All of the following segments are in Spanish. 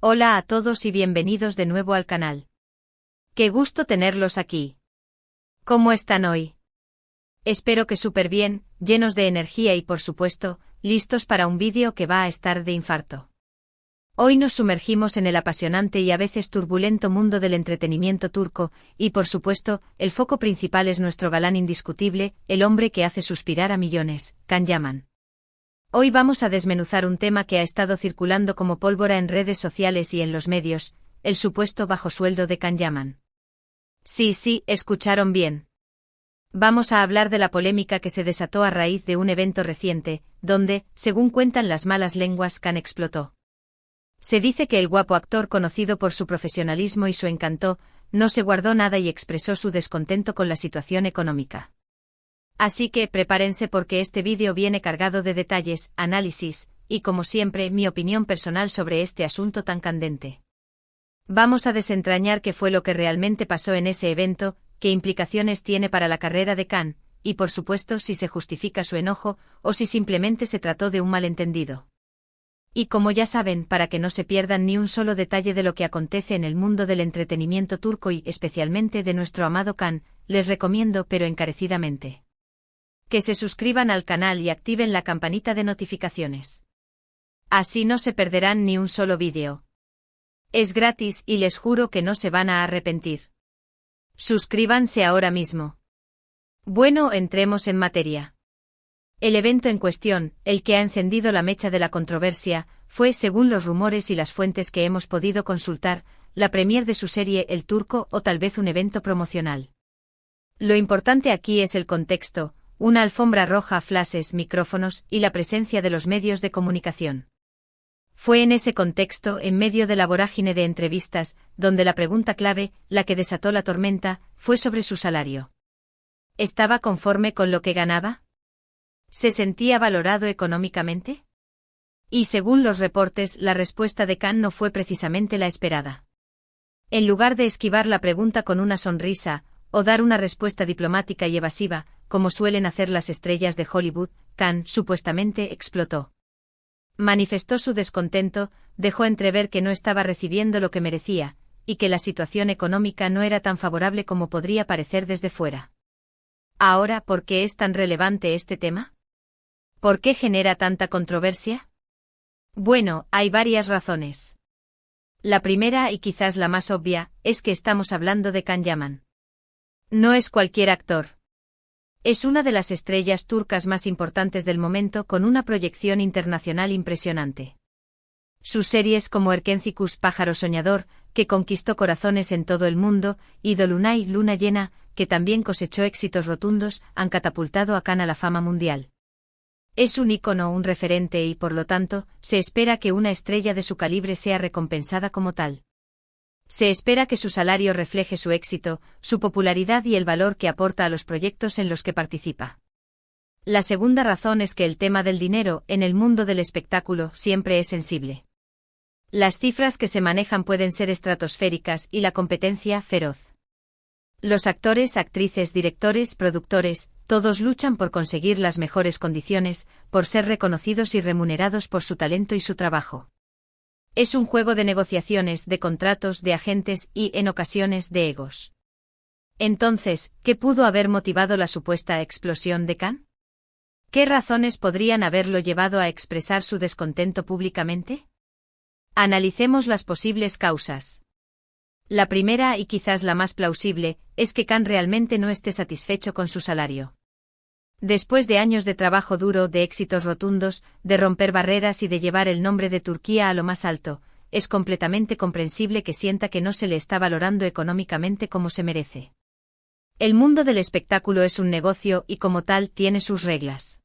Hola a todos y bienvenidos de nuevo al canal. Qué gusto tenerlos aquí. ¿Cómo están hoy? Espero que súper bien, llenos de energía y por supuesto, listos para un vídeo que va a estar de infarto. Hoy nos sumergimos en el apasionante y a veces turbulento mundo del entretenimiento turco, y por supuesto, el foco principal es nuestro galán indiscutible, el hombre que hace suspirar a millones, Can Yaman. Hoy vamos a desmenuzar un tema que ha estado circulando como pólvora en redes sociales y en los medios, el supuesto bajo sueldo de Can Yaman. Sí, escucharon bien. Vamos a hablar de la polémica que se desató a raíz de un evento reciente, donde, según cuentan las malas lenguas, Can explotó. Se dice que el guapo actor, conocido por su profesionalismo y su encanto, no se guardó nada y expresó su descontento con la situación económica. Así que prepárense porque este vídeo viene cargado de detalles, análisis, y como siempre, mi opinión personal sobre este asunto tan candente. Vamos a desentrañar qué fue lo que realmente pasó en ese evento, qué implicaciones tiene para la carrera de Can, y por supuesto si se justifica su enojo, o si simplemente se trató de un malentendido. Y como ya saben, para que no se pierdan ni un solo detalle de lo que acontece en el mundo del entretenimiento turco y especialmente de nuestro amado Can, les recomiendo pero encarecidamente que se suscriban al canal y activen la campanita de notificaciones. Así no se perderán ni un solo vídeo. Es gratis y les juro que no se van a arrepentir. Suscríbanse ahora mismo. Bueno, entremos en materia. El evento en cuestión, el que ha encendido la mecha de la controversia, fue, según los rumores y las fuentes que hemos podido consultar, la premier de su serie El Turco o tal vez un evento promocional. Lo importante aquí es el contexto, una alfombra roja, flashes, micrófonos y la presencia de los medios de comunicación. Fue en ese contexto, en medio de la vorágine de entrevistas, donde la pregunta clave, la que desató la tormenta, fue sobre su salario. ¿Estaba conforme con lo que ganaba? ¿Se sentía valorado económicamente? Y según los reportes, la respuesta de Can no fue precisamente la esperada. En lugar de esquivar la pregunta con una sonrisa, o dar una respuesta diplomática y evasiva, como suelen hacer las estrellas de Hollywood, Can, supuestamente, explotó. Manifestó su descontento, dejó entrever que no estaba recibiendo lo que merecía, y que la situación económica no era tan favorable como podría parecer desde fuera. Ahora, ¿por qué es tan relevante este tema? ¿Por qué genera tanta controversia? Bueno, hay varias razones. La primera, y quizás la más obvia, es que estamos hablando de Can Yaman. No es cualquier actor. Es una de las estrellas turcas más importantes del momento con una proyección internacional impresionante. Sus series como Erkencikus, Pájaro Soñador, que conquistó corazones en todo el mundo, y Dolunay, Luna Llena, que también cosechó éxitos rotundos, han catapultado a Can a la fama mundial. Es un ícono, un referente y por lo tanto, se espera que una estrella de su calibre sea recompensada como tal. Se espera que su salario refleje su éxito, su popularidad y el valor que aporta a los proyectos en los que participa. La segunda razón es que el tema del dinero, en el mundo del espectáculo, siempre es sensible. Las cifras que se manejan pueden ser estratosféricas y la competencia feroz. Los actores, actrices, directores, productores, todos luchan por conseguir las mejores condiciones, por ser reconocidos y remunerados por su talento y su trabajo. Es un juego de negociaciones, de contratos, de agentes y, en ocasiones, de egos. Entonces, ¿qué pudo haber motivado la supuesta explosión de Can? ¿Qué razones podrían haberlo llevado a expresar su descontento públicamente? Analicemos las posibles causas. La primera, y quizás la más plausible, es que Can realmente no esté satisfecho con su salario. Después de años de trabajo duro, de éxitos rotundos, de romper barreras y de llevar el nombre de Turquía a lo más alto, es completamente comprensible que sienta que no se le está valorando económicamente como se merece. El mundo del espectáculo es un negocio y como tal tiene sus reglas.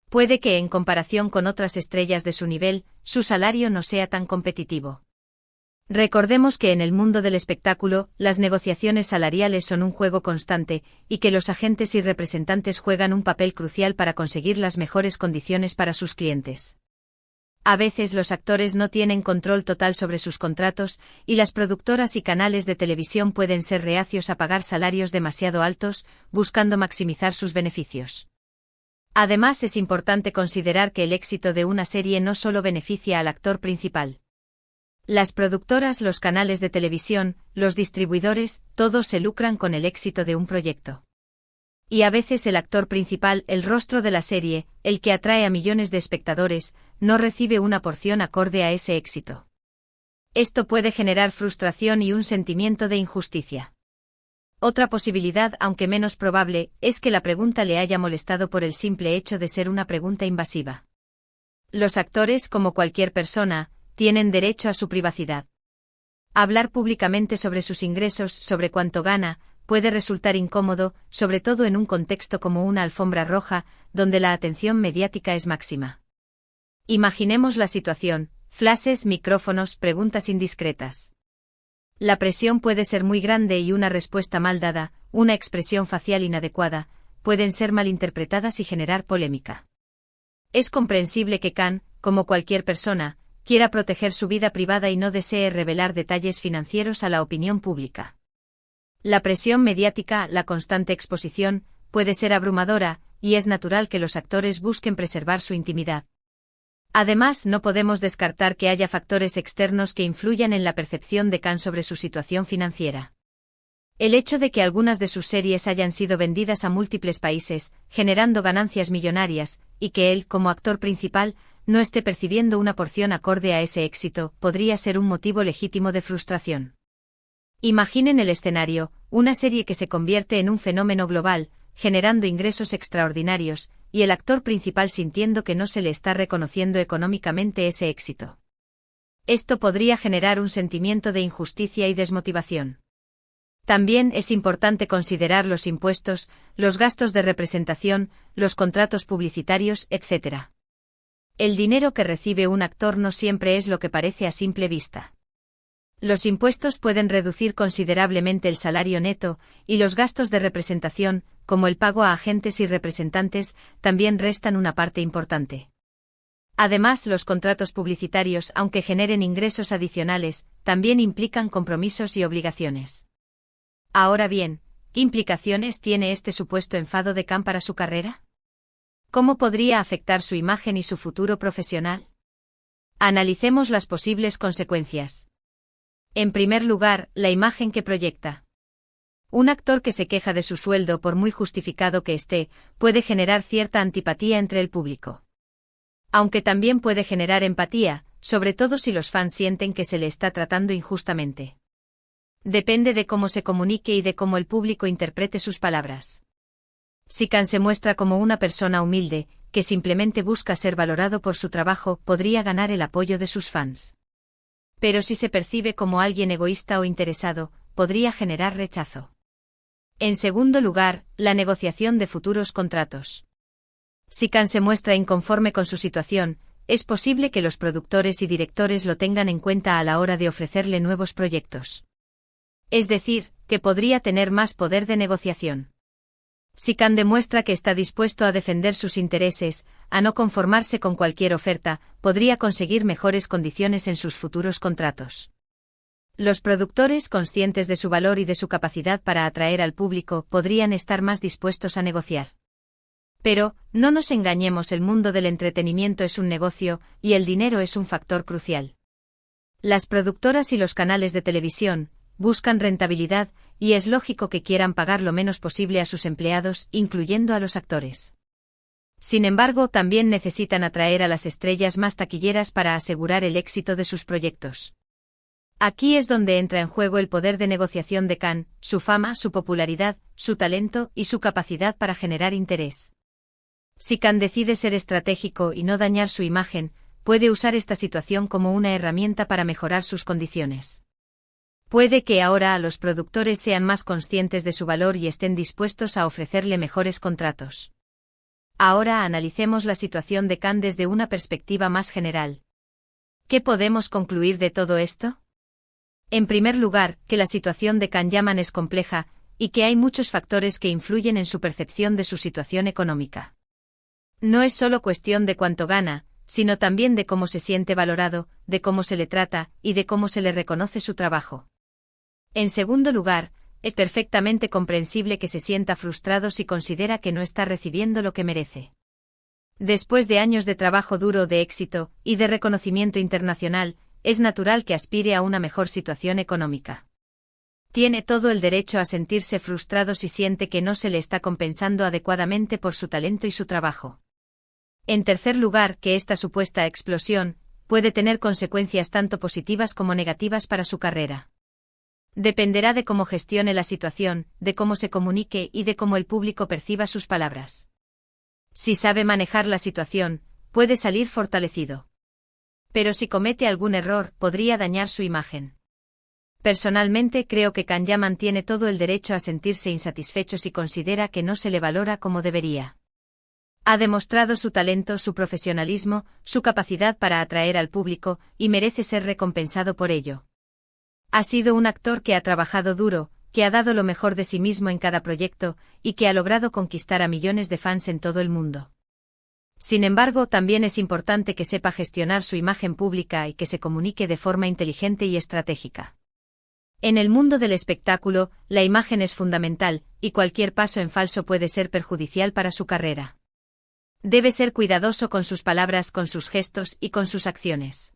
Puede que en comparación con otras estrellas de su nivel, su salario no sea tan competitivo. Recordemos que en el mundo del espectáculo, las negociaciones salariales son un juego constante, y que los agentes y representantes juegan un papel crucial para conseguir las mejores condiciones para sus clientes. A veces los actores no tienen control total sobre sus contratos, y las productoras y canales de televisión pueden ser reacios a pagar salarios demasiado altos, buscando maximizar sus beneficios. Además, es importante considerar que el éxito de una serie no solo beneficia al actor principal. Las productoras, los canales de televisión, los distribuidores, todos se lucran con el éxito de un proyecto. Y a veces el actor principal, el rostro de la serie, el que atrae a millones de espectadores, no recibe una porción acorde a ese éxito. Esto puede generar frustración y un sentimiento de injusticia. Otra posibilidad, aunque menos probable, es que la pregunta le haya molestado por el simple hecho de ser una pregunta invasiva. Los actores, como cualquier persona, tienen derecho a su privacidad. Hablar públicamente sobre sus ingresos, sobre cuánto gana, puede resultar incómodo, sobre todo en un contexto como una alfombra roja, donde la atención mediática es máxima. Imaginemos la situación: flashes, micrófonos, preguntas indiscretas. La presión puede ser muy grande y una respuesta mal dada, una expresión facial inadecuada, pueden ser malinterpretadas y generar polémica. Es comprensible que Khan, como cualquier persona, quiera proteger su vida privada y no desee revelar detalles financieros a la opinión pública. La presión mediática, la constante exposición, puede ser abrumadora, y es natural que los actores busquen preservar su intimidad. Además, no podemos descartar que haya factores externos que influyan en la percepción de Khan sobre su situación financiera. El hecho de que algunas de sus series hayan sido vendidas a múltiples países, generando ganancias millonarias, y que él, como actor principal, no esté percibiendo una porción acorde a ese éxito, podría ser un motivo legítimo de frustración. Imaginen el escenario: una serie que se convierte en un fenómeno global, generando ingresos extraordinarios, y el actor principal sintiendo que no se le está reconociendo económicamente ese éxito. Esto podría generar un sentimiento de injusticia y desmotivación. También es importante considerar los impuestos, los gastos de representación, los contratos publicitarios, etc. El dinero que recibe un actor no siempre es lo que parece a simple vista. Los impuestos pueden reducir considerablemente el salario neto, y los gastos de representación, como el pago a agentes y representantes, también restan una parte importante. Además, los contratos publicitarios, aunque generen ingresos adicionales, también implican compromisos y obligaciones. Ahora bien, ¿qué implicaciones tiene este supuesto enfado de Khan para su carrera? ¿Cómo podría afectar su imagen y su futuro profesional? Analicemos las posibles consecuencias. En primer lugar, la imagen que proyecta. Un actor que se queja de su sueldo, por muy justificado que esté, puede generar cierta antipatía entre el público. Aunque también puede generar empatía, sobre todo si los fans sienten que se le está tratando injustamente. Depende de cómo se comunique y de cómo el público interprete sus palabras. Si Khan se muestra como una persona humilde, que simplemente busca ser valorado por su trabajo, podría ganar el apoyo de sus fans. Pero si se percibe como alguien egoísta o interesado, podría generar rechazo. En segundo lugar, la negociación de futuros contratos. Si Khan se muestra inconforme con su situación, es posible que los productores y directores lo tengan en cuenta a la hora de ofrecerle nuevos proyectos. Es decir, que podría tener más poder de negociación. Si Khan demuestra que está dispuesto a defender sus intereses, a no conformarse con cualquier oferta, podría conseguir mejores condiciones en sus futuros contratos. Los productores, conscientes de su valor y de su capacidad para atraer al público, podrían estar más dispuestos a negociar. Pero, no nos engañemos, el mundo del entretenimiento es un negocio, y el dinero es un factor crucial. Las productoras y los canales de televisión buscan rentabilidad, y es lógico que quieran pagar lo menos posible a sus empleados, incluyendo a los actores. Sin embargo, también necesitan atraer a las estrellas más taquilleras para asegurar el éxito de sus proyectos. Aquí es donde entra en juego el poder de negociación de Khan, su fama, su popularidad, su talento y su capacidad para generar interés. Si Khan decide ser estratégico y no dañar su imagen, puede usar esta situación como una herramienta para mejorar sus condiciones. Puede que ahora los productores sean más conscientes de su valor y estén dispuestos a ofrecerle mejores contratos. Ahora analicemos la situación de Khan desde una perspectiva más general. ¿Qué podemos concluir de todo esto? En primer lugar, que la situación de Khan Yaman es compleja, y que hay muchos factores que influyen en su percepción de su situación económica. No es solo cuestión de cuánto gana, sino también de cómo se siente valorado, de cómo se le trata, y de cómo se le reconoce su trabajo. En segundo lugar, es perfectamente comprensible que se sienta frustrado si considera que no está recibiendo lo que merece. Después de años de trabajo duro, de éxito, y de reconocimiento internacional, es natural que aspire a una mejor situación económica. Tiene todo el derecho a sentirse frustrado si siente que no se le está compensando adecuadamente por su talento y su trabajo. En tercer lugar, que esta supuesta explosión puede tener consecuencias tanto positivas como negativas para su carrera. Dependerá de cómo gestione la situación, de cómo se comunique y de cómo el público perciba sus palabras. Si sabe manejar la situación, puede salir fortalecido. Pero si comete algún error, podría dañar su imagen. Personalmente creo que Kanyaman tiene todo el derecho a sentirse insatisfecho si considera que no se le valora como debería. Ha demostrado su talento, su profesionalismo, su capacidad para atraer al público, y merece ser recompensado por ello. Ha sido un actor que ha trabajado duro, que ha dado lo mejor de sí mismo en cada proyecto, y que ha logrado conquistar a millones de fans en todo el mundo. Sin embargo, también es importante que sepa gestionar su imagen pública y que se comunique de forma inteligente y estratégica. En el mundo del espectáculo, la imagen es fundamental, y cualquier paso en falso puede ser perjudicial para su carrera. Debe ser cuidadoso con sus palabras, con sus gestos y con sus acciones.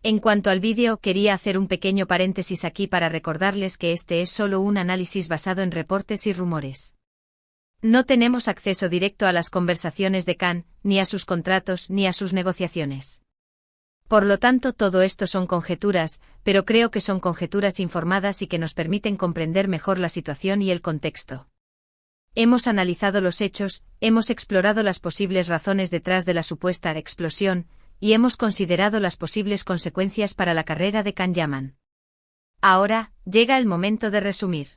En cuanto al vídeo, quería hacer un pequeño paréntesis aquí para recordarles que este es solo un análisis basado en reportes y rumores. No tenemos acceso directo a las conversaciones de Khan, ni a sus contratos, ni a sus negociaciones. Por lo tanto, todo esto son conjeturas, pero creo que son conjeturas informadas y que nos permiten comprender mejor la situación y el contexto. Hemos analizado los hechos, hemos explorado las posibles razones detrás de la supuesta explosión, y hemos considerado las posibles consecuencias para la carrera de Kanyaman. Ahora, llega el momento de resumir.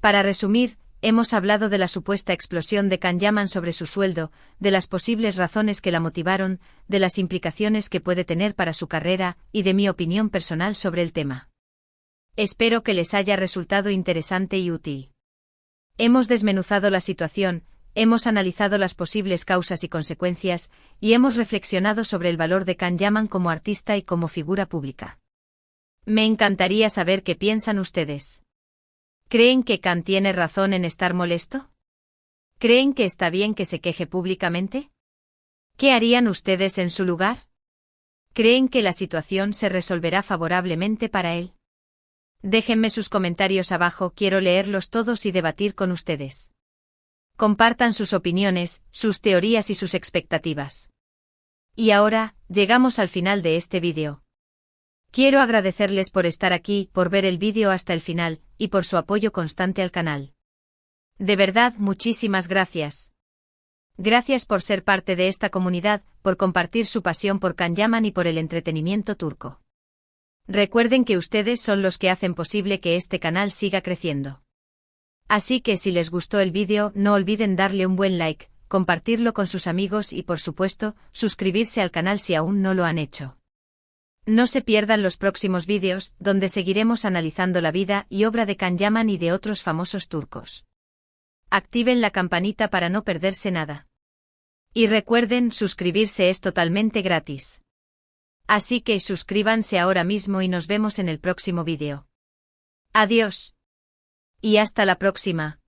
Para resumir, hemos hablado de la supuesta explosión de Kanyaman sobre su sueldo, de las posibles razones que la motivaron, de las implicaciones que puede tener para su carrera, y de mi opinión personal sobre el tema. Espero que les haya resultado interesante y útil. Hemos desmenuzado la situación, hemos analizado las posibles causas y consecuencias, y hemos reflexionado sobre el valor de Kanyaman como artista y como figura pública. Me encantaría saber qué piensan ustedes. ¿Creen que Khan tiene razón en estar molesto? ¿Creen que está bien que se queje públicamente? ¿Qué harían ustedes en su lugar? ¿Creen que la situación se resolverá favorablemente para él? Déjenme sus comentarios abajo, quiero leerlos todos y debatir con ustedes. Compartan sus opiniones, sus teorías y sus expectativas. Y ahora, llegamos al final de este vídeo. Quiero agradecerles por estar aquí, por ver el vídeo hasta el final, y por su apoyo constante al canal. De verdad, muchísimas gracias. Gracias por ser parte de esta comunidad, por compartir su pasión por Kanyaman y por el entretenimiento turco. Recuerden que ustedes son los que hacen posible que este canal siga creciendo. Así que si les gustó el vídeo, no olviden darle un buen like, compartirlo con sus amigos y por supuesto, suscribirse al canal si aún no lo han hecho. No se pierdan los próximos vídeos, donde seguiremos analizando la vida y obra de Kanyaman y de otros famosos turcos. Activen la campanita para no perderse nada. Y recuerden, suscribirse es totalmente gratis. Así que suscríbanse ahora mismo y nos vemos en el próximo vídeo. Adiós. Y hasta la próxima.